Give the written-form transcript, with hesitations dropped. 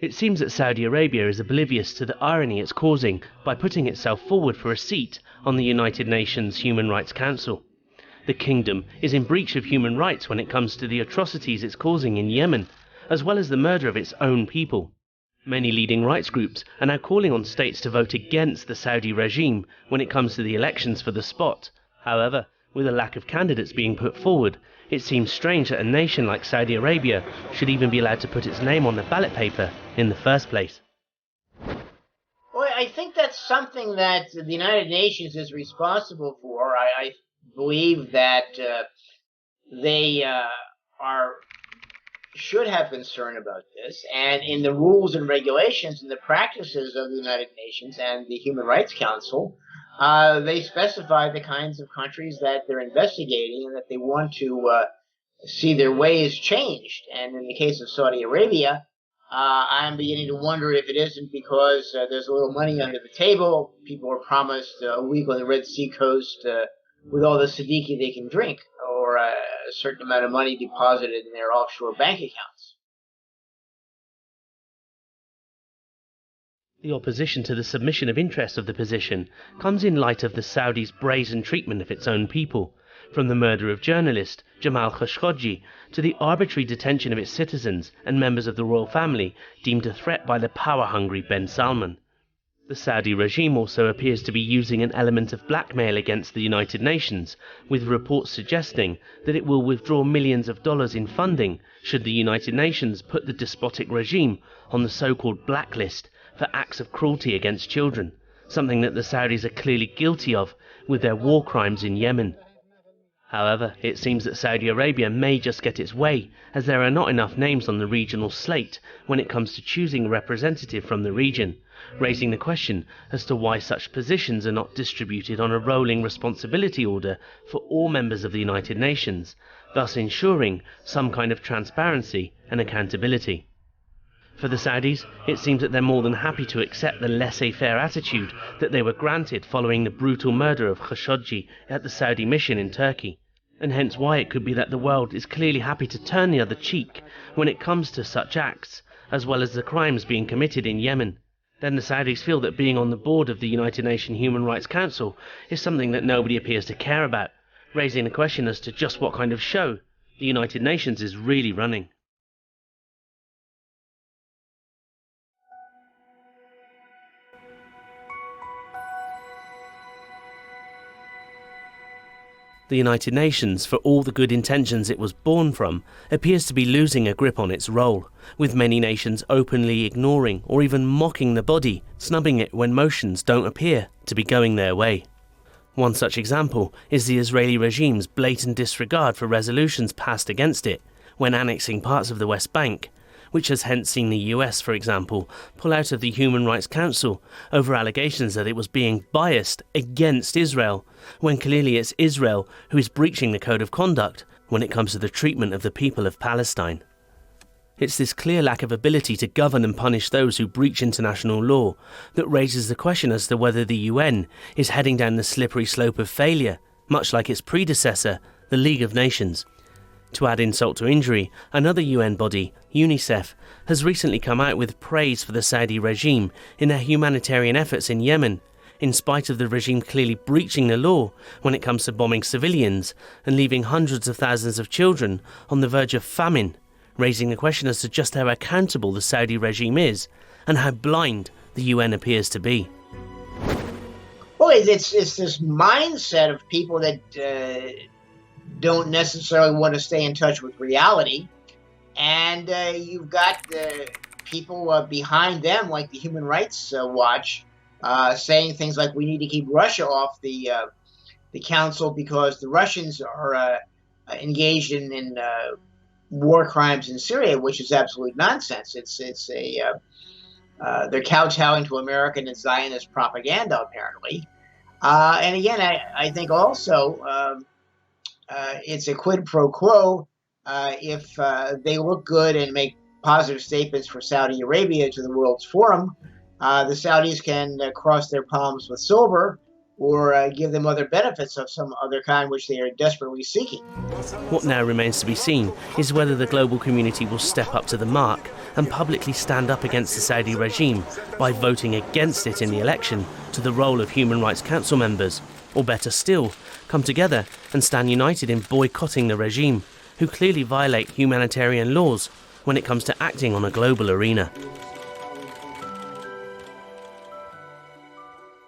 It seems that Saudi Arabia is oblivious to the irony it's causing by putting itself forward for a seat on the United Nations Human Rights Council. The kingdom is in breach of human rights when it comes to the atrocities it's causing in Yemen, as well as the murder of its own people. Many leading rights groups are now calling on states to vote against the Saudi regime when it comes to the elections for the spot. However, with a lack of candidates being put forward, it seems strange that a nation like Saudi Arabia should even be allowed to put its name on the ballot paper in the first place. Well, I think that's something that the United Nations is responsible for. I believe that they should have concern about this, and in the rules and regulations and the practices of the United Nations and the Human Rights Council, they specify the kinds of countries that they're investigating and that they want to see their ways changed. And in the case of Saudi Arabia, I'm beginning to wonder if it isn't because there's a little money under the table. People are promised a week on the Red Sea coast with all the Siddiqui they can drink, or a certain amount of money deposited in their offshore bank accounts. The opposition to the submission of interest of the position comes in light of the Saudis' brazen treatment of its own people, from the murder of journalist Jamal Khashoggi to the arbitrary detention of its citizens and members of the royal family deemed a threat by the power-hungry Ben Salman. The Saudi regime also appears to be using an element of blackmail against the United Nations, with reports suggesting that it will withdraw millions of dollars in funding should the United Nations put the despotic regime on the so-called blacklist for acts of cruelty against children, something that the Saudis are clearly guilty of with their war crimes in Yemen. However, it seems that Saudi Arabia may just get its way, as there are not enough names on the regional slate when it comes to choosing a representative from the region, raising the question as to why such positions are not distributed on a rolling responsibility order for all members of the United Nations, thus ensuring some kind of transparency and accountability. For the Saudis, it seems that they're more than happy to accept the laissez-faire attitude that they were granted following the brutal murder of Khashoggi at the Saudi mission in Turkey, and hence why it could be that the world is clearly happy to turn the other cheek when it comes to such acts, as well as the crimes being committed in Yemen. Then the Saudis feel that being on the board of the United Nations Human Rights Council is something that nobody appears to care about, raising the question as to just what kind of show the United Nations is really running. The United Nations, for all the good intentions it was born from, appears to be losing a grip on its role, with many nations openly ignoring or even mocking the body, snubbing it when motions don't appear to be going their way. One such example is the Israeli regime's blatant disregard for resolutions passed against it when annexing parts of the West Bank, which has hence seen the US, for example, pull out of the Human Rights Council over allegations that it was being biased against Israel, when clearly it's Israel who is breaching the code of conduct when it comes to the treatment of the people of Palestine. It's this clear lack of ability to govern and punish those who breach international law that raises the question as to whether the UN is heading down the slippery slope of failure, much like its predecessor, the League of Nations. To add insult to injury, another UN body, UNICEF, has recently come out with praise for the Saudi regime in their humanitarian efforts in Yemen, in spite of the regime clearly breaching the law when it comes to bombing civilians and leaving hundreds of thousands of children on the verge of famine, raising the question as to just how accountable the Saudi regime is and how blind the UN appears to be. Well, it's this mindset of people that don't necessarily want to stay in touch with reality, and you've got people behind them, like the Human Rights Watch, saying things like we need to keep Russia off the council because the Russians are engaged in war crimes in Syria, which is absolute nonsense. They're kowtowing to American and Zionist propaganda, apparently. And again, I think also it's a quid pro quo. If they look good and make positive statements for Saudi Arabia to the World's Forum, the Saudis can cross their palms with silver or give them other benefits of some other kind which they are desperately seeking. What now remains to be seen is whether the global community will step up to the mark and publicly stand up against the Saudi regime by voting against it in the election to the role of Human Rights Council members, or better still, come together and stand united in boycotting the regime, who clearly violate humanitarian laws when it comes to acting on a global arena.